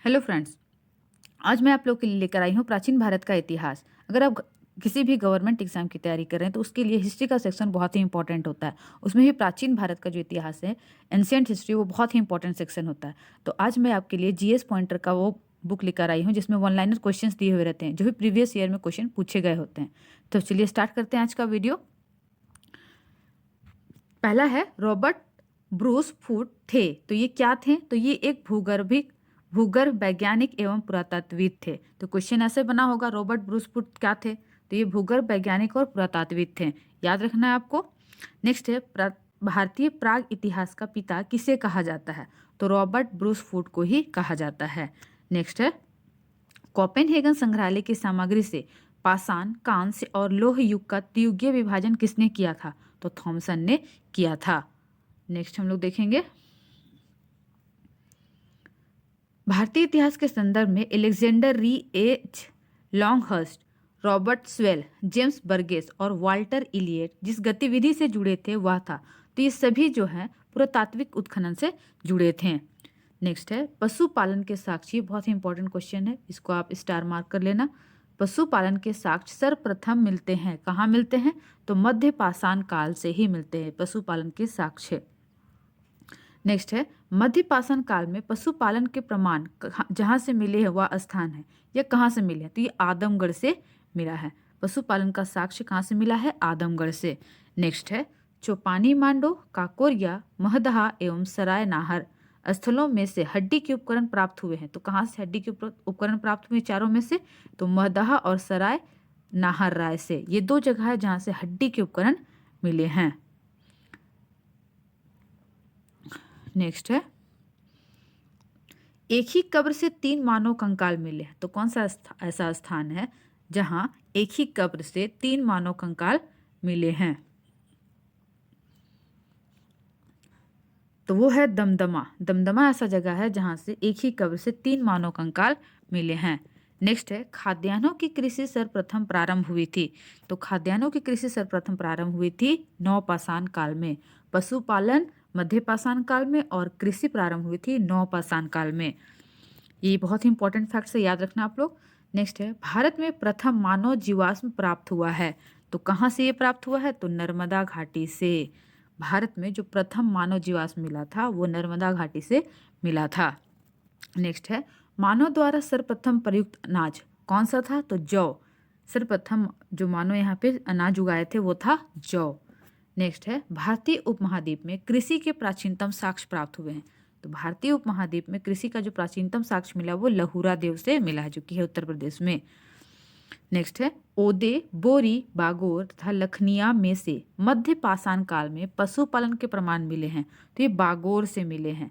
Hello friends. आज मैं आप लोग के लिए लेकर आई हूँ प्राचीन भारत का इतिहास। अगर आप किसी भी गवर्नमेंट एग्जाम की तैयारी कर रहे हैं तो उसके लिए हिस्ट्री का सेक्शन बहुत ही इंपॉर्टेंट होता है। उसमें भी प्राचीन भारत का जो इतिहास है, एंशियंट हिस्ट्री, वो बहुत ही इंपॉर्टेंट सेक्शन होता है। तो आज मैं आपके लिए जीएस पॉइंटर का वो बुक लेकर आई हूँ जिसमें वन लाइनर क्वेश्चंस दिए हुए रहते हैं जो भी प्रीवियस ईयर में क्वेश्चन पूछे गए होते हैं। तो चलिए स्टार्ट करते हैं आज का वीडियो। पहला है रॉबर्ट ब्रूस फूट थे, तो ये क्या थे? तो ये एक भूगर्भ वैज्ञानिक एवं पुरातत्वविद थे। तो क्वेश्चन ऐसे बना होगा, रॉबर्ट ब्रूस फूट क्या थे? तो ये भूगर्भ वैज्ञानिक और पुरातत्वविद थे, याद रखना है आपको। नेक्स्ट है भारतीय प्राग इतिहास का पिता किसे कहा जाता है? तो रॉबर्ट ब्रूस फूट को ही कहा जाता है। नेक्स्ट है कोपेनहेगन संग्रहालय की सामग्री से पाषाण, कांस्य और लौह युग का त्रियुगीय विभाजन किसने किया था? तो थॉमसन ने किया था। नेक्स्ट हम लोग देखेंगे भारतीय इतिहास के संदर्भ में एलेक्जेंडर री H Longhurst, Robert swell, James Burgess और वाल्टर इलियट जिस गतिविधि से जुड़े थे वह था। तो ये सभी जो है पुरातात्विक उत्खनन से जुड़े थे। नेक्स्ट है पशुपालन के साक्ष्य, बहुत ही इंपॉर्टेंट क्वेश्चन है, इसको आप स्टार मार्क कर लेना। पशुपालन के साक्ष्य सर्वप्रथम मिलते हैं, कहाँ मिलते हैं? तो मध्य पाषाण काल से ही मिलते हैं पशुपालन के साक्ष्य। नेक्स्ट है मध्य पाषाण काल में पशुपालन के प्रमाण जहाँ से मिले हैं वह स्थान है, यह कहाँ से मिले हैं? तो ये आदमगढ़ से मिला है। पशुपालन का साक्ष्य कहाँ से मिला है? आदमगढ़ से। नेक्स्ट है चौपानी मांडो, काकोरिया, महदहा एवं सराय नाहर स्थलों में से हड्डी के उपकरण प्राप्त हुए हैं। तो कहाँ से हड्डी के उपकरण प्राप्त हुए चारों में से? तो महदहा और सराय नाहर राय से। ये दो जगह है जहाँ से हड्डी के उपकरण मिले हैं। नेक्स्ट है एक ही कब्र से 3 मानव कंकाल मिले हैं। तो कौन सा ऐसा स्थान है जहां एक ही कब्र से 3 मानव कंकाल मिले हैं? तो वो है दमदमा। दमदमा ऐसा जगह है जहां से एक ही कब्र से 3 मानव कंकाल मिले हैं। नेक्स्ट है खाद्यान्नों की कृषि सर्वप्रथम प्रारंभ हुई थी। तो खाद्यान्नों की कृषि सर्वप्रथम प्रारंभ हुई थी नवपाषाण काल में। पशुपालन मध्य पाषाण काल में और कृषि प्रारंभ हुई थी नवपाषाण काल में। ये बहुत ही इंपॉर्टेंट फैक्ट है, याद रखना आप लोग। नेक्स्ट है भारत में प्रथम मानव जीवाश्म प्राप्त हुआ है। तो कहाँ से ये प्राप्त हुआ है? तो नर्मदा घाटी से। भारत में जो प्रथम मानव जीवाश्म मिला था वो नर्मदा घाटी से मिला था। नेक्स्ट है मानव द्वारा सर्वप्रथम प्रयुक्त अनाज कौन सा था? तो जौ। सर्वप्रथम जो मानव यहाँ पे अनाज उगाए थे वो था जौ। नेक्स्ट है भारतीय उपमहाद्वीप में कृषि के प्राचीनतम साक्ष्य प्राप्त हुए हैं। तो भारतीय उपमहाद्वीप में कृषि का जो प्राचीनतम साक्ष्य मिला वो लहुरा देव से मिला है, जो कि है उत्तर प्रदेश में। नेक्स्ट है ओदे, बोरी, बागोर तथा लखनिया में से मध्य पाषाण काल में पशुपालन के प्रमाण मिले हैं। तो ये बागोर से मिले हैं।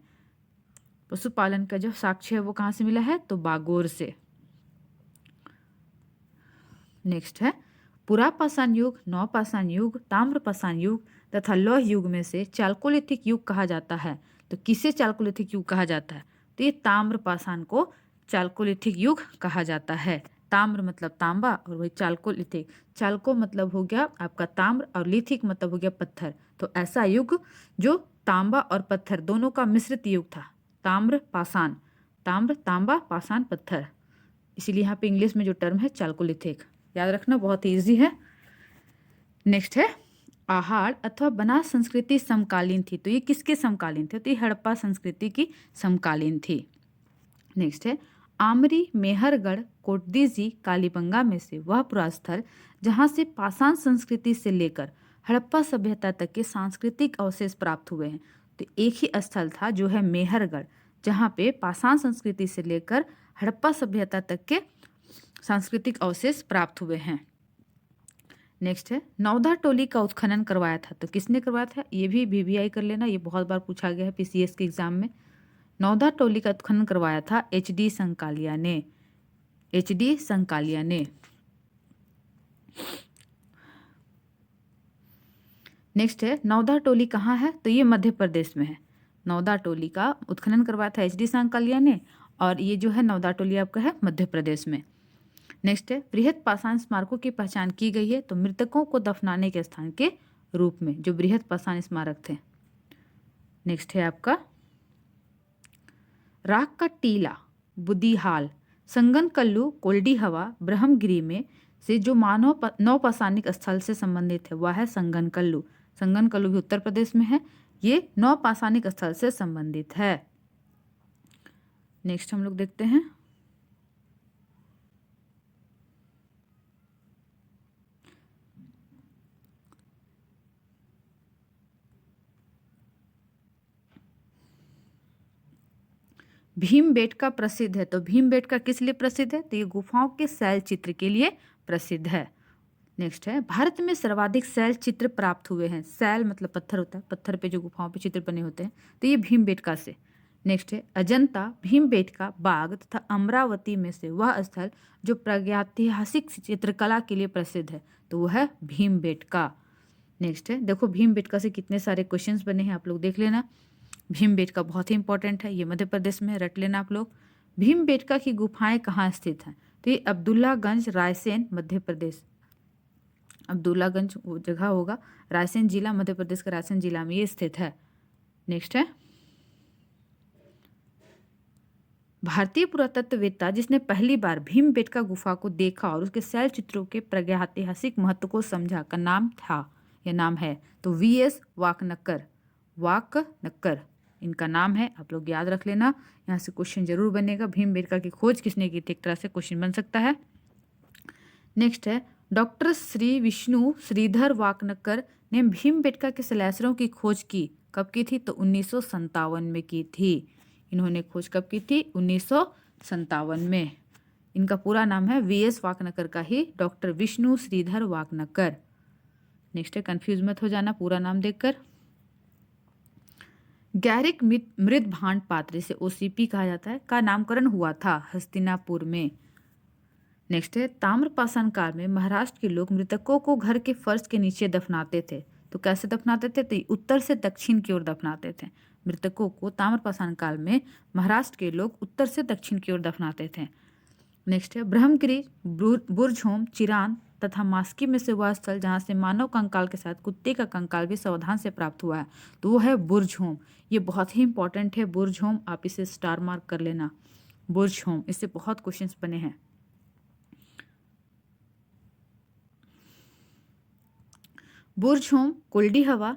पशुपालन का जो साक्ष्य है वो कहाँ से मिला है? तो बागोर से। नेक्स्ट है पुरापाषाण युग, नवपाषाण युग, ताम्रपाषाण युग तथा लौह युग में से चाल्कोलिथिक युग कहा जाता है। तो किसे चाल्कोलिथिक युग कहा जाता है? तो ये ताम्रपाषाण को चाल्कोलिथिक युग कहा जाता है। ताम्र मतलब तांबा और वही चाल्कोलिथिक, चाल्को मतलब हो गया आपका ताम्र और लिथिक मतलब हो गया पत्थर। तो ऐसा युग जो तांबा और पत्थर दोनों का मिश्रित युग था, ताम्र पाषाण। ताम्र तांबा, पाषाण पत्थर, इसीलिए यहाँ पे इंग्लिश में जो टर्म है चाल्कोलिथिक, याद रखना, बहुत ईजी है। नेक्स्ट है आहार अथवा बनास संस्कृति समकालीन थी। तो ये किसके समकालीन थे? तो ये हड़प्पा संस्कृति की समकालीन थी। नेक्स्ट है आमरी, मेहरगढ़, कोटदीजी, कालीबंगा में से वह पुरास्थल जहाँ से पाषाण संस्कृति से लेकर हड़प्पा सभ्यता तक के सांस्कृतिक अवशेष प्राप्त हुए हैं। तो एक ही स्थल था जो है मेहरगढ़, जहाँ पे पाषाण संस्कृति से लेकर हड़प्पा सभ्यता तक के सांस्कृतिक अवशेष प्राप्त हुए हैं। नेक्स्ट है नौदा टोली का उत्खनन करवाया था। तो किसने करवाया था? ये भी वीवीआई कर लेना, ये बहुत बार पूछा गया है पीसीएस के एग्जाम में। नौदा टोली का उत्खनन करवाया था एचडी संकालिया ने। एचडी संकालिया ने। नेक्स्ट है नौदा टोली कहाँ है? तो ये मध्य प्रदेश में है। नौदा टोली का उत्खनन करवाया था एचडी संकालिया ने, और ये जो है नौदा टोली आपका है मध्य प्रदेश में। नेक्स्ट है बृहत पाषाण स्मारकों की पहचान की गई है। तो मृतकों को दफनाने के स्थान के रूप में जो बृहत पाषाण स्मारक थे। नेक्स्ट है आपका राख का टीला बुदिहाल। संगनकल्लू कोल्डी हवा ब्रह्मगिरी में से जो मानव नौपाषाणिक स्थल से संबंधित है वह है संगनकल्लू। संगनकल्लू भी उत्तर प्रदेश में है, ये नौपाषाणिक स्थल से संबंधित है। नेक्स्ट हम लोग देखते हैं भीमबेटका प्रसिद्ध है। तो भीमबेटका किस लिए प्रसिद्ध है? तो ये गुफाओं के शैल चित्र के लिए प्रसिद्ध है। नेक्स्ट है भारत में सर्वाधिक शैल चित्र प्राप्त हुए हैं। शैल मतलब पत्थर होता है, पत्थर पे जो गुफाओं पे चित्र बने होते हैं, तो ये भीमबेटका से। नेक्स्ट है अजंता, भीमबेटका, बाग तथा अमरावती में से वह स्थल जो प्रागैतिहासिक चित्रकला के लिए प्रसिद्ध है, तो वह है भीमबेटका। नेक्स्ट है देखो भीमबेटका से कितने सारे क्वेश्चंस बने हैं, आप लोग देख लेना। भीमबेटका बहुत ही इंपॉर्टेंट है, ये मध्य प्रदेश में, रट लेना आप लोग। भीमबेटका की गुफाएं कहाँ स्थित हैं? तो ये अब्दुल्लागंज, रायसेन, मध्य प्रदेश। अब्दुल्लागंज वो जगह होगा, रायसेन जिला, मध्य प्रदेश का रायसेन जिला में ये स्थित है। नेक्स्ट है भारतीय पुरातत्ववेत्ता जिसने पहली बार भीमबेटका गुफा को देखा और उसके शैल चित्रों के प्रागैतिहासिक महत्व को समझा का नाम था या नाम है? तो वीएस वाकनकर। वाकनकर इनका नाम है, आप लोग याद रख लेना, यहाँ से क्वेश्चन जरूर बनेगा। भीमबेटका की खोज किसने की थी, एक तरह से क्वेश्चन बन सकता है। नेक्स्ट है डॉक्टर श्री विष्णु श्रीधर वाकनकर ने भीमबेटका के शिलालेखों की खोज की। कब की थी? तो 1957 में की थी। इन्होंने खोज कब की थी? 1957 में। इनका पूरा नाम है वीएस वाकनकर का ही डॉक्टर विष्णु श्रीधर वाकनकर। नेक्स्ट है कंफ्यूज मत हो जाना पूरा नाम देखकर। गैरिक मृदभांड पात्र से ओसीपी कहा जाता है का नामकरण हुआ था हस्तिनापुर में। नेक्स्ट है ताम्रपाषाण काल में महाराष्ट्र के लोग मृतकों को घर के फर्श के नीचे दफनाते थे। तो कैसे दफनाते थे? तो उत्तर से दक्षिण की ओर दफनाते थे। मृतकों को ताम्रपाषाण काल में महाराष्ट्र के लोग उत्तर से दक्षिण की ओर दफनाते थे। नेक्स्ट है ब्रह्मगिरी, बुर्जहोम, चिरान तथा मास्की में से वह स्थल जहाँ से मानव कंकाल के साथ कुत्ते का कंकाल भी सावधान से प्राप्त हुआ है, तो वो है बुर्जहोम। ये बहुत ही इंपॉर्टेंट है बुर्जहोम, आप इसे स्टार मार्क कर लेना। बुर्जहोम, इससे बहुत क्वेश्चंस बने हैं। बुर्जहोम, कोल्डी हवा,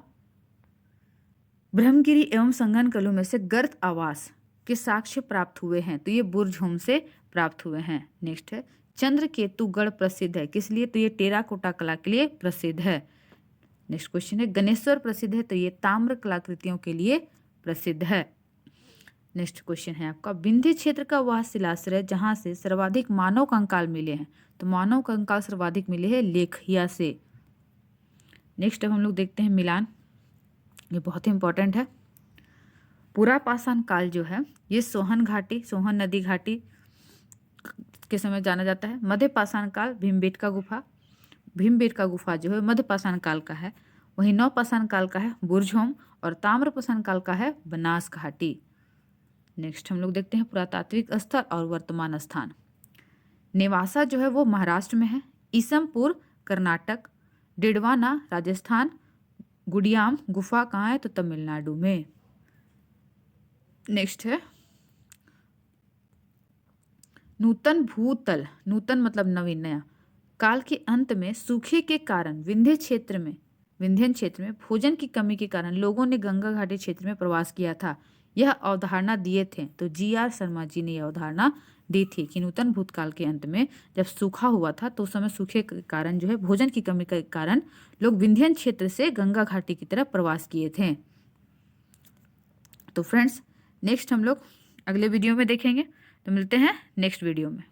ब्रह्मगिरी एवं संगनकल्लू में से गर्त आवास के साक्ष्य प्राप्त हुए हैं, तो ये बुर्जहोम से प्राप्त हुए हैं। नेक्स्ट है चंद्रकेतुगढ़ प्रसिद्ध है, किस लिए? तो ये टेराकोटा कला के लिए प्रसिद्ध है। नेक्स्ट क्वेश्चन है गणेश्वर प्रसिद्ध है, तो ये ताम्र कलाकृतियों के लिए प्रसिद्ध है। नेक्स्ट क्वेश्चन है आपका विंध्य क्षेत्र का वह शिलाश्रय जहां से सर्वाधिक मानव कंकाल मिले हैं, तो मानव कंकाल सर्वाधिक मिले हैं लेखिया से। नेक्स्ट अब हम लोग देखते हैं मिलान, ये बहुत ही इंपॉर्टेंट है। पुरापाषाण काल जो है ये सोहन घाटी, सोहन नदी घाटी के समय जाना जाता है। मध्य पाषाण काल भीमबेटका गुफा, भीमबेटका गुफा जो है मध्य पाषाण काल का है। वहीं नवपाषाण काल का है बुर्जहोम और ताम्रपाषाण काल का है बनास घाटी। नेक्स्ट हम लोग देखते हैं पुरातात्विक स्थल और वर्तमान स्थान। नेवासा जो है वो महाराष्ट्र में है, ईसमपुर कर्नाटक, डिडवाना राजस्थान, गुडियाम गुफा कहाँ है? तो तमिलनाडु में। नेक्स्ट है नूतन भूतल, नूतन मतलब नवीन, नया, काल के अंत में सूखे के कारण विंध्य क्षेत्र में भोजन की कमी के कारण लोगों ने गंगा घाटी क्षेत्र में प्रवास किया था। यह अवधारणा दिए थे, तो GR शर्मा जी ने यह अवधारणा दी थी कि नूतन भूतकाल के अंत में जब सूखा हुआ था तो उस समय सूखे के कारण जो है भोजन की कमी के कारण लोग विंध्यन क्षेत्र से गंगा घाटी की तरफ प्रवास किए थे। तो फ्रेंड्स नेक्स्ट हम लोग अगले वीडियो में देखेंगे, तो मिलते हैं नेक्स्ट वीडियो में।